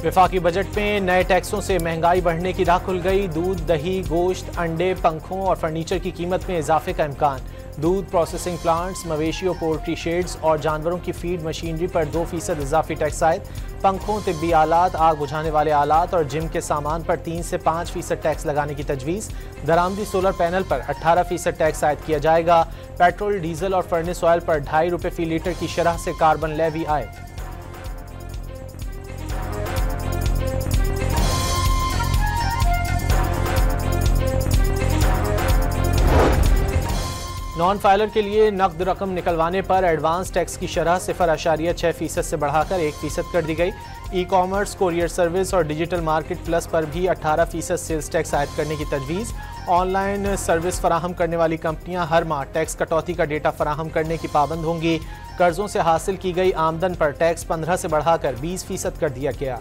वफाकी बजट में नए टैक्सों से महंगाई बढ़ने की राह खुल गई। दूध, दही, गोश्त, अंडे, पंखों और फर्नीचर की कीमत में इजाफे का इम्कान। दूध प्रोसेसिंग प्लांट्स, मवेशियों, पोल्ट्री शेड्स और जानवरों की फीड मशीनरी पर 2% इजाफी टैक्स आयद। पंखों, तिब्बी आलात, आग बुझाने वाले आलात और जिम के सामान पर 3 से 5% टैक्स लगाने की तजवीज़। दरामदी सोलर पैनल पर 18% टैक्स आयद किया जाएगा। पेट्रोल, डीजल और फर्नेस ऑयल पर ₹2.5 फी लीटर की शरह से कार्बन लेवी आयद। नॉन फाइलर के लिए नकद रकम निकलवाने पर एडवांस टैक्स की शरह 0.6% से बढ़ाकर 1% कर दी गई। ई कॉमर्स, कोरियर सर्विस और डिजिटल मार्केट प्लस पर भी 18% सेल्स टैक्स आयद करने की तजवीज़। ऑनलाइन सर्विस फराहम करने वाली कंपनियां हर माह टैक्स कटौती का डेटा फराहम करने की पाबंद होंगी। कर्जों से हासिल की गई आमदन पर टैक्स 15 से बढ़ाकर 20% कर दिया गया।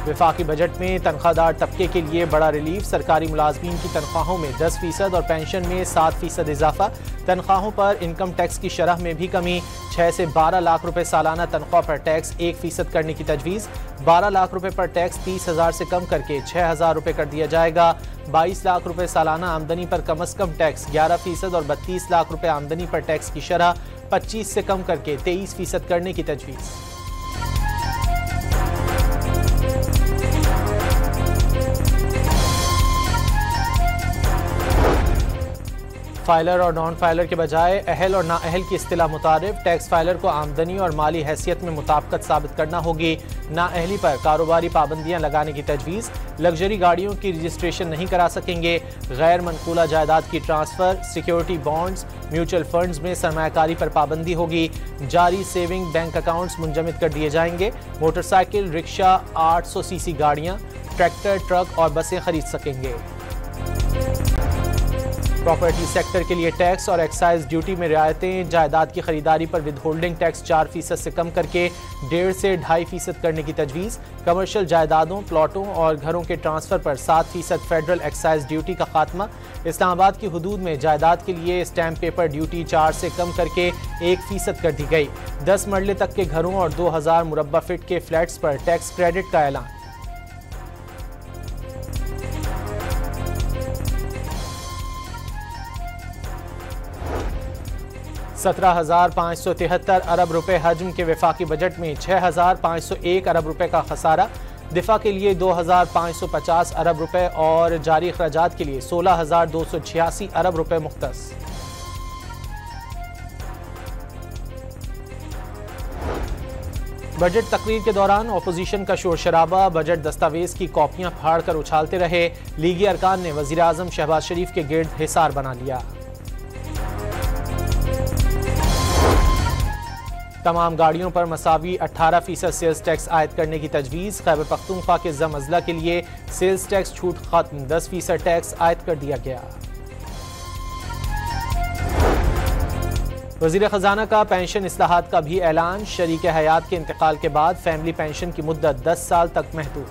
वफाकी बजट में तनख्वाहदार तबके के लिए बड़ा रिलीफ। सरकारी मुलाजमीन की तनख्वाहों में 10% और पेंशन में 7% इजाफा। तनख्वाहों पर इनकम टैक्स की शरह में भी कमी। 6 से 12 लाख रुपए सालाना तनख्वाह पर टैक्स 1% करने की तजवीज़। 12 लाख रुपए पर टैक्स 30,000 से कम करके 6,000 रुपए कर दिया जाएगा। 22 लाख रुपए सालाना आमदनी पर कम अज़ कम टैक्स 11% और 32 लाख रुपए आमदनी पर टैक्स की शरह 25 से कम करके 23% करने की तजवीज़। फाइलर और नॉन फाइलर के बजाय अहल और नाअहल की इस्तिलाह मुतारिफ। टैक्स फाइलर को आमदनी और माली हैसियत में मुताबिकत साबित करना होगी। नाअहली पर कारोबारी पाबंदियां लगाने की तजवीज़। लग्जरी गाड़ियों की रजिस्ट्रेशन नहीं करा सकेंगे। गैर मनकूला जायदाद की transfer, security bonds, mutual funds में सरमायाकारी पर पाबंदी होगी। जारी सेविंग बैंक अकाउंट्स मुंजमद कर दिए जाएंगे। मोटरसाइकिल, रिक्शा, 800 सीसी गाड़ियाँ, ट्रैक्टर, ट्रक और बसें खरीद सकेंगे। प्रॉपर्टी सेक्टर के लिए टैक्स और एक्साइज ड्यूटी में रियायतें। जायदाद की खरीदारी पर विद होल्डिंग टैक्स 4% से कम करके 1.5 से 2.5% करने की तजवीज़। कमर्शियल जायदादों, प्लॉटों और घरों के ट्रांसफ़र पर 7% फेडरल एक्साइज ड्यूटी का खात्मा। इस्लामाबाद की हुदूद में जायदाद के लिए स्टैम्प पेपर ड्यूटी 4 से कम करके 1% कर दी गई। 10 मरले तक के घरों और 2000 मुरब्बा फीट के फ्लैट्स पर टैक्स क्रेडिट का ऐलान। 17,573 अरब रुपए हजम के वफाकी बजट में 6,501 अरब रुपए का खसारा। दिफा के लिए 2,550 अरब रुपए और जारी अखराजात के लिए 16,286 अरब रुपए मुख्तस। बजट तकरीर के दौरान अपोजिशन का शोर शराबा। बजट दस्तावेज की कॉपियां फाड़ कर उछालते रहे। लीगी अरकान ने वजीर आजम शहबाज शरीफ के गिर्द हिसार बना लिया। तमाम गाड़ियों पर मसावी 18% सेल्स टैक्स आयद करने की तजवीज़। खैबर पख्तूनख्वा के ज़म अज़ला के लिए सेल्स टैक्स छूट खत्म। 10% टैक्स आयद कर दिया गया। वज़ीर ख़जाना का पेंशन इस्लाहात का भी ऐलान। शरीक हयात के इंतकाल के बाद फैमिली पेंशन की मुद्दत 10 साल तक महदूद।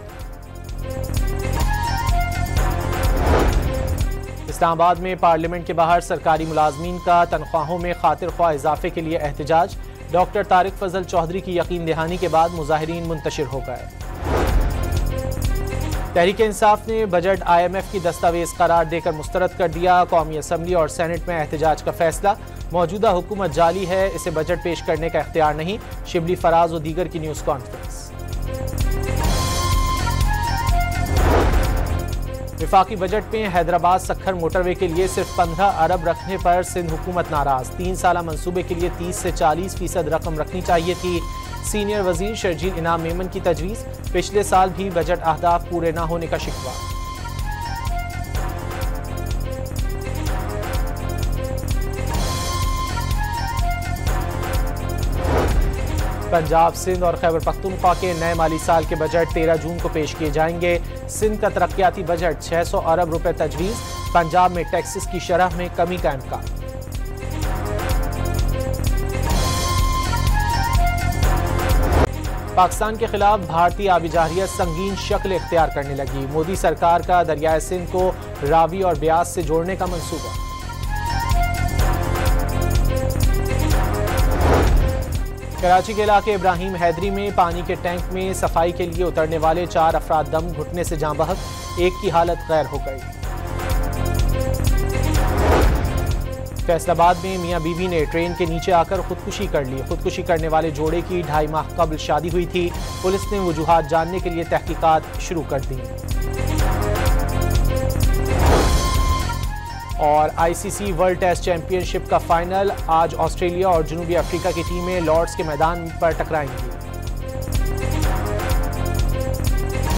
इस्लामाबाद में पार्लियामेंट के बाहर सरकारी मुलाजमीन का तनख्वाहों में खातिर ख्वाह इजाफे के लिए एहतजाज। डॉक्टर तारिक फजल चौधरी की यकीन दहानी के बाद मुजाहिरीन मुंतशिर हो गए। तहरीक इंसाफ ने बजट IMF की दस्तावेज करार देकर मुस्तरद कर दिया। कौमी असम्बली और सेनेट में एहतजाज का फैसला। मौजूदा हुकूमत जाली है, इसे बजट पेश करने का इख्तियार नहीं। शिबली फराज और दीगर की न्यूज़ कॉन्फ्रेंस। वफाकी बजट में हैदराबाद सखर मोटरवे के लिए सिर्फ 15 अरब रखने पर सिंध हुकूमत नाराज। 3 साला मंसूबे के लिए 30 से 40% रकम रखनी चाहिए थी। सीनियर वजीर शर्जील इनाम मेमन की तजवीज़। पिछले साल भी बजट अहदाफ पूरे न होने का शिकवा। पंजाब, सिंध और खैबर पख्तूनख्वा के नए माली साल के बजट 13 जून को पेश किए जाएंगे। सिंध का तरक्याती बजट 600 अरब रुपए तजवीज़। पंजाब में टैक्सेस की शरह में कमी का इम्कान। पाकिस्तान के खिलाफ भारतीय आबिजारियत संगीन शक्ल इख्तियार करने लगी। मोदी सरकार का दरियाए सिंध को रावी और ब्यास से जोड़ने का मंसूबा। कराची के इलाके इब्राहिम हैदरी में पानी के टैंक में सफाई के लिए उतरने वाले 4 अफराद दम घुटने से जाँ बहक, एक की हालत गैर हो गई। फैसलाबाद में मियां बीवी ने ट्रेन के नीचे आकर खुदकुशी कर ली। खुदकुशी करने वाले जोड़े की 2.5 माह कबल शादी हुई थी। पुलिस ने वजूहात जानने के लिए तहकीकात शुरू कर दी। और आईसीसी वर्ल्ड टेस्ट चैंपियनशिप का फाइनल आज ऑस्ट्रेलिया और जनूबी अफ्रीका की टीमें लॉर्ड्स के मैदान पर टकराएंगी।